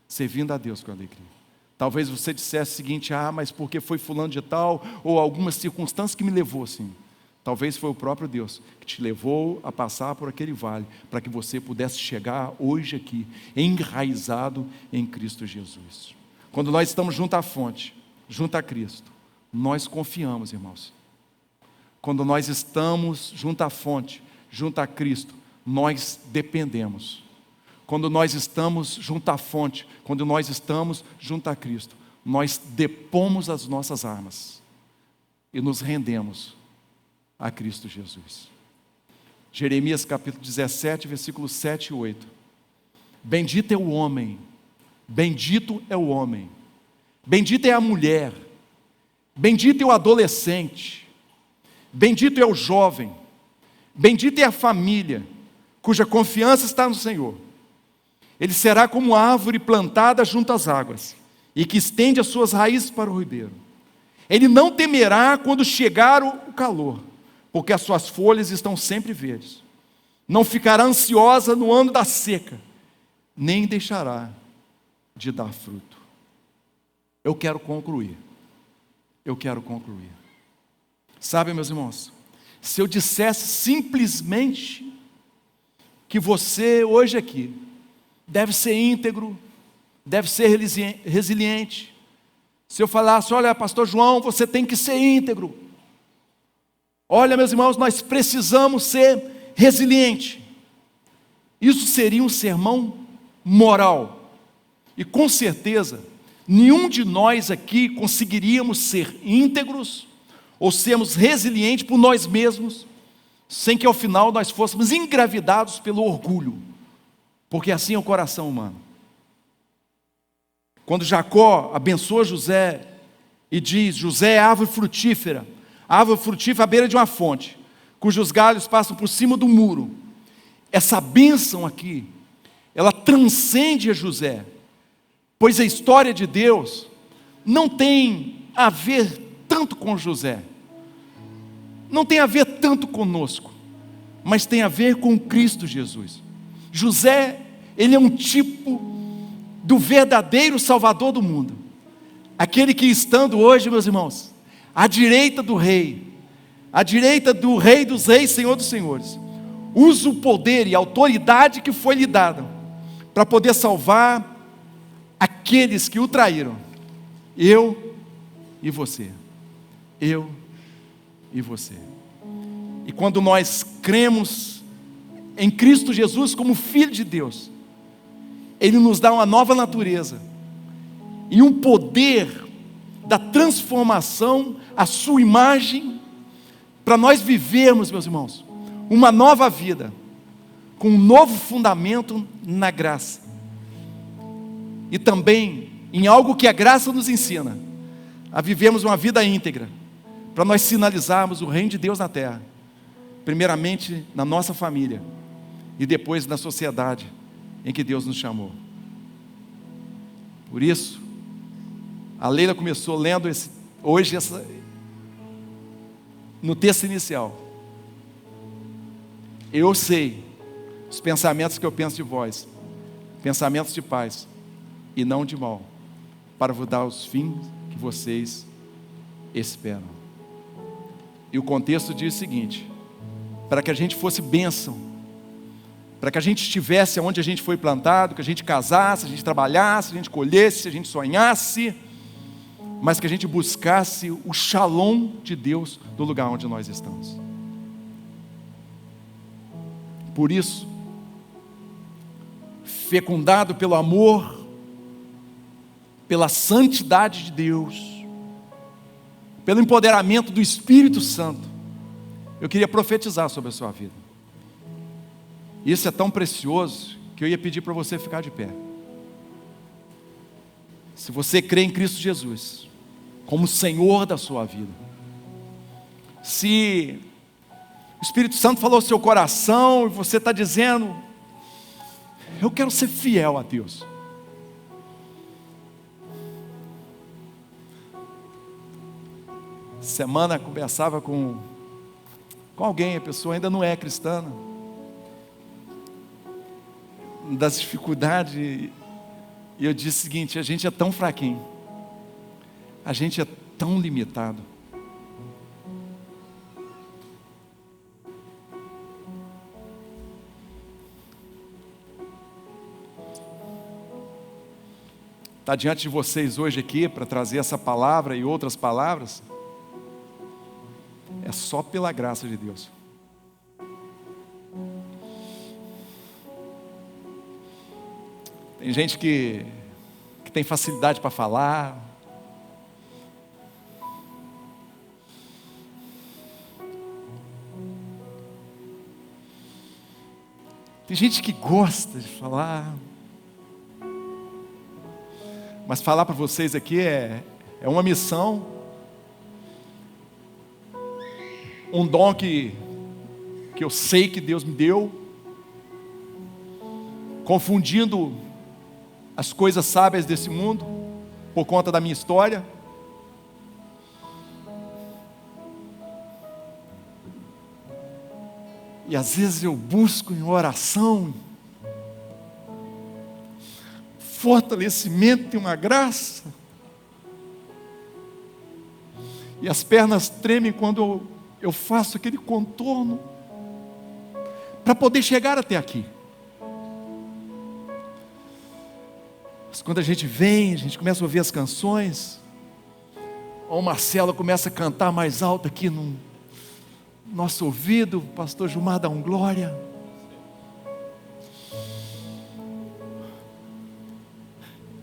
[SPEAKER 1] servindo a Deus com alegria. Talvez você dissesse o seguinte: mas porque foi fulano de tal, ou alguma circunstância que me levou assim. Talvez foi o próprio Deus que te levou a passar por aquele vale, para que você pudesse chegar hoje aqui, enraizado em Cristo Jesus. Quando nós estamos junto à fonte, junto a Cristo, nós confiamos, irmãos. Quando nós estamos junto à fonte, junto a Cristo, nós dependemos. Quando nós estamos junto à fonte, quando nós estamos junto a Cristo, nós depomos as nossas armas e nos rendemos a Cristo Jesus. Jeremias capítulo 17, versículos 7 e 8. Bendito é o homem, bendito é o homem, bendita é a mulher, bendito é o adolescente, bendito é o jovem, bendita é a família, cuja confiança está no Senhor. Ele será como árvore plantada junto às águas, e que estende as suas raízes para o ribeiro. Ele não temerá quando chegar o calor, porque as suas folhas estão sempre verdes. Não ficará ansiosa no ano da seca, nem deixará de dar fruto. Eu quero concluir. Sabe, meus irmãos, se eu dissesse simplesmente que você hoje aqui deve ser íntegro, deve ser resiliente, se eu falasse: olha, pastor João, você tem que ser íntegro, olha, meus irmãos, nós precisamos ser resiliente, isso seria um sermão moral, e com certeza nenhum de nós aqui conseguiríamos ser íntegros ou sermos resilientes por nós mesmos, sem que ao final nós fôssemos engravidados pelo orgulho, porque assim é o coração humano. Quando Jacó abençoa José e diz: José é árvore frutífera à beira de uma fonte, cujos galhos passam por cima do muro. Essa bênção aqui, ela transcende a José, pois a história de Deus não tem a ver tanto com José, não tem a ver tanto conosco, mas tem a ver com Cristo Jesus. José, ele é um tipo do verdadeiro Salvador do mundo, aquele que, estando hoje, meus irmãos, à direita do Rei dos Reis, Senhor dos Senhores, usa o poder e a autoridade que foi lhe dada para poder salvar aqueles que o traíram. Eu e você. Eu e você. E quando nós cremos em Cristo Jesus como Filho de Deus, Ele nos dá uma nova natureza e um poder da transformação à sua imagem, para nós vivermos, meus irmãos, uma nova vida, com um novo fundamento na graça, e também em algo que a graça nos ensina, a vivermos uma vida íntegra, para nós sinalizarmos o reino de Deus na terra, primeiramente na nossa família, e depois na sociedade em que Deus nos chamou. Por isso, a Leila começou lendo no texto inicial: eu sei os pensamentos que eu penso de vós, pensamentos de paz e não de mal, para vos dar os fins que vocês esperam. E o contexto diz o seguinte: para que a gente fosse bênção, para que a gente estivesse onde a gente foi plantado, que a gente casasse, a gente trabalhasse, a gente colhesse, a gente sonhasse, mas que a gente buscasse o shalom de Deus no lugar onde nós estamos. Por isso, fecundado pelo amor, pela santidade de Deus, pelo empoderamento do Espírito Santo, eu queria profetizar sobre a sua vida. Isso é tão precioso que eu ia pedir para você ficar de pé. Se você crê em Cristo Jesus como Senhor da sua vida, se O Espírito Santo falou ao seu coração e você está dizendo: eu quero ser fiel a Deus. Semana conversava com alguém, a pessoa ainda não é cristã, das dificuldades, e eu disse o seguinte: a gente é tão fraquinho, a gente é tão limitado. Está diante de vocês hoje aqui para trazer essa palavra e outras palavras, é só pela graça de Deus. Tem gente que tem facilidade para falar, tem gente que gosta de falar, mas falar para vocês aqui é uma missão, um dom que eu sei que Deus me deu, confundindo as coisas sábias desse mundo, por conta da minha história. E às vezes eu busco em oração fortalecimento e uma graça, e as pernas tremem quando eu faço aquele contorno para poder chegar até aqui. Mas quando a gente vem, a gente começa a ouvir as canções, o Marcelo começa a cantar mais alto aqui no nosso ouvido, o pastor Gilmar dá um glória,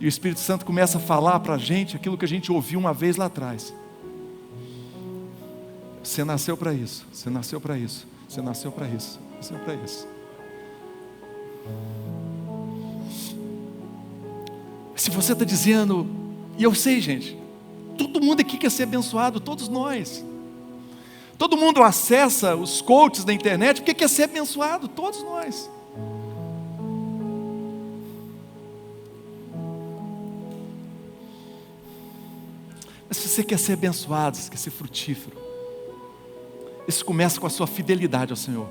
[SPEAKER 1] e o Espírito Santo começa a falar para a gente aquilo que a gente ouviu uma vez lá atrás. Você nasceu para isso, você nasceu para isso, você nasceu para isso, você nasceu para isso. Se você está dizendo, e eu sei, gente, todo mundo aqui quer ser abençoado, todos nós. Todo mundo acessa os coaches da internet porque quer ser abençoado, todos nós. Mas se você quer ser abençoado, se quer ser frutífero, isso começa com a sua fidelidade ao Senhor.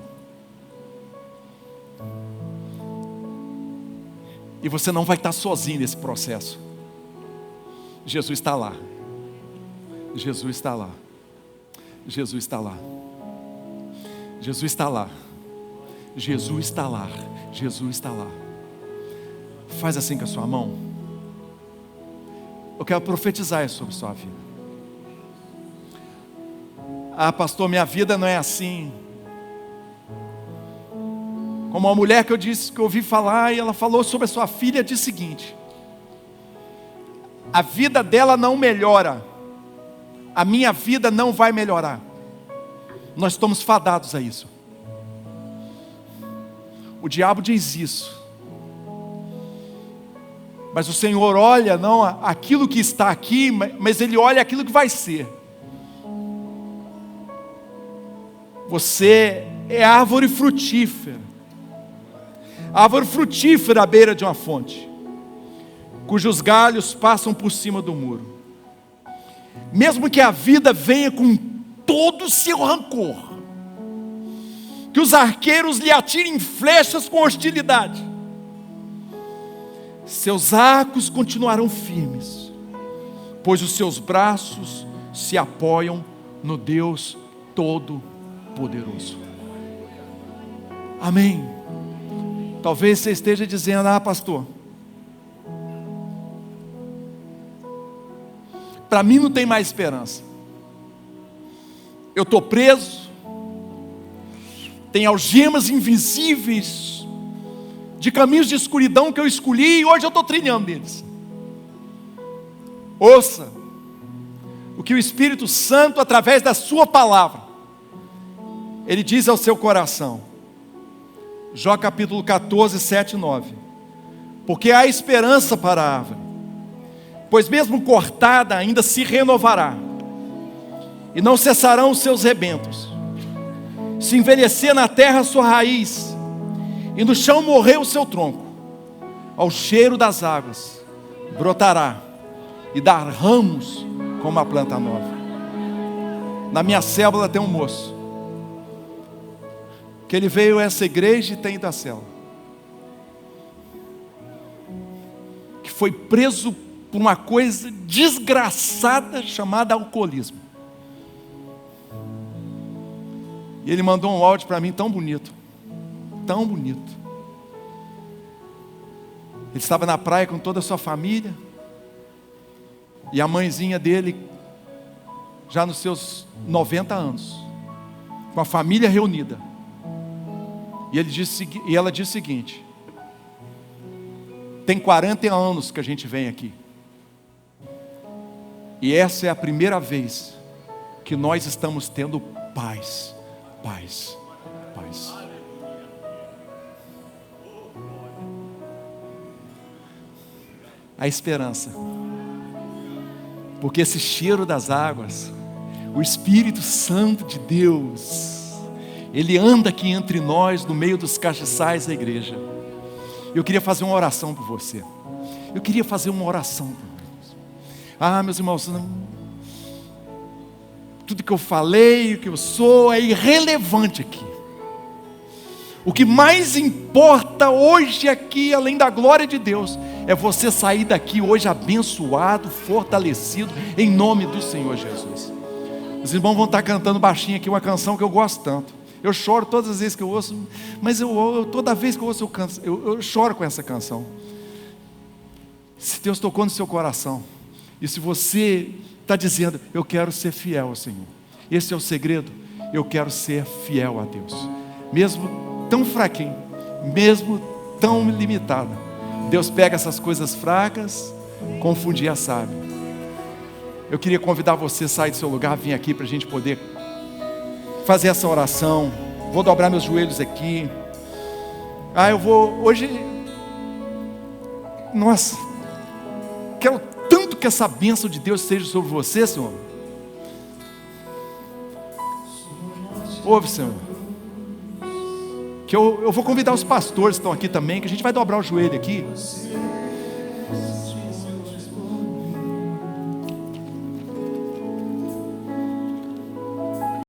[SPEAKER 1] E você não vai estar sozinho nesse processo. Jesus está lá. Jesus está lá. Jesus está lá. Jesus está lá. Jesus está lá. Jesus está lá. Faz assim com a sua mão. Eu quero profetizar isso sobre a sua vida. Ah, pastor, minha vida não é assim. Como uma mulher que eu disse, que eu ouvi falar, e ela falou sobre a sua filha, disse o seguinte: a vida dela não melhora, a minha vida não vai melhorar. Nós estamos fadados a isso. O diabo diz isso. Mas o Senhor olha não aquilo que está aqui, mas Ele olha aquilo que vai ser. Você é árvore frutífera. Árvore frutífera à beira de uma fonte, cujos galhos passam por cima do muro. Mesmo que a vida venha com todo o seu rancor, que os arqueiros lhe atirem flechas com hostilidade, seus arcos continuarão firmes, pois os seus braços se apoiam no Deus Todo-Poderoso. Amém. Talvez você esteja dizendo: ah, pastor, para mim não tem mais esperança. Eu estou preso, tem algemas invisíveis de caminhos de escuridão que eu escolhi e hoje eu estou trilhando eles. Ouça o que o Espírito Santo, através da sua palavra, Ele diz ao seu coração. Jó capítulo 14, 7 e 9. Porque há esperança para a árvore, pois mesmo cortada ainda se renovará, e não cessarão os seus rebentos. Se envelhecer na terra a sua raiz, e no chão morrer o seu tronco, ao cheiro das águas brotará e dar ramos como a planta nova. Na minha célula tem um moço, que ele veio a essa igreja e tem da célula, que foi preso por uma coisa desgraçada chamada alcoolismo. E ele mandou um áudio para mim tão bonito, tão bonito. Ele estava na praia com toda a sua família, e a mãezinha dele, já nos seus 90 anos, com a família reunida. E ela disse o seguinte: tem 40 anos que a gente vem aqui, e essa é a primeira vez que nós estamos tendo paz, paz, paz. A esperança, porque esse cheiro das águas, o Espírito Santo de Deus, Ele anda aqui entre nós, no meio dos castiçais da igreja. Eu queria fazer uma oração por você. Eu queria fazer uma oração por você. Meus irmãos, tudo que eu falei, o que eu sou, é irrelevante aqui. O que mais importa hoje aqui, além da glória de Deus, é você sair daqui hoje abençoado, fortalecido, em nome do Senhor Jesus. Os irmãos vão estar cantando baixinho aqui uma canção que eu gosto tanto. Eu choro todas as vezes que eu ouço, mas toda vez que eu ouço eu choro com essa canção. Se Deus tocou no seu coração, e se você está dizendo, eu quero ser fiel ao Senhor, esse é o segredo, eu quero ser fiel a Deus, mesmo tão fraquinho, mesmo tão limitado. Deus pega essas coisas fracas, confunde a sábia. Eu queria convidar você a sair do seu lugar, vir aqui para a gente poder fazer essa oração. Vou dobrar meus joelhos aqui. Eu vou hoje, nossa, quero tanto que essa bênção de Deus seja sobre você, Senhor. Ouve, Senhor, que eu vou convidar os pastores que estão aqui também, que a gente vai dobrar o joelho aqui.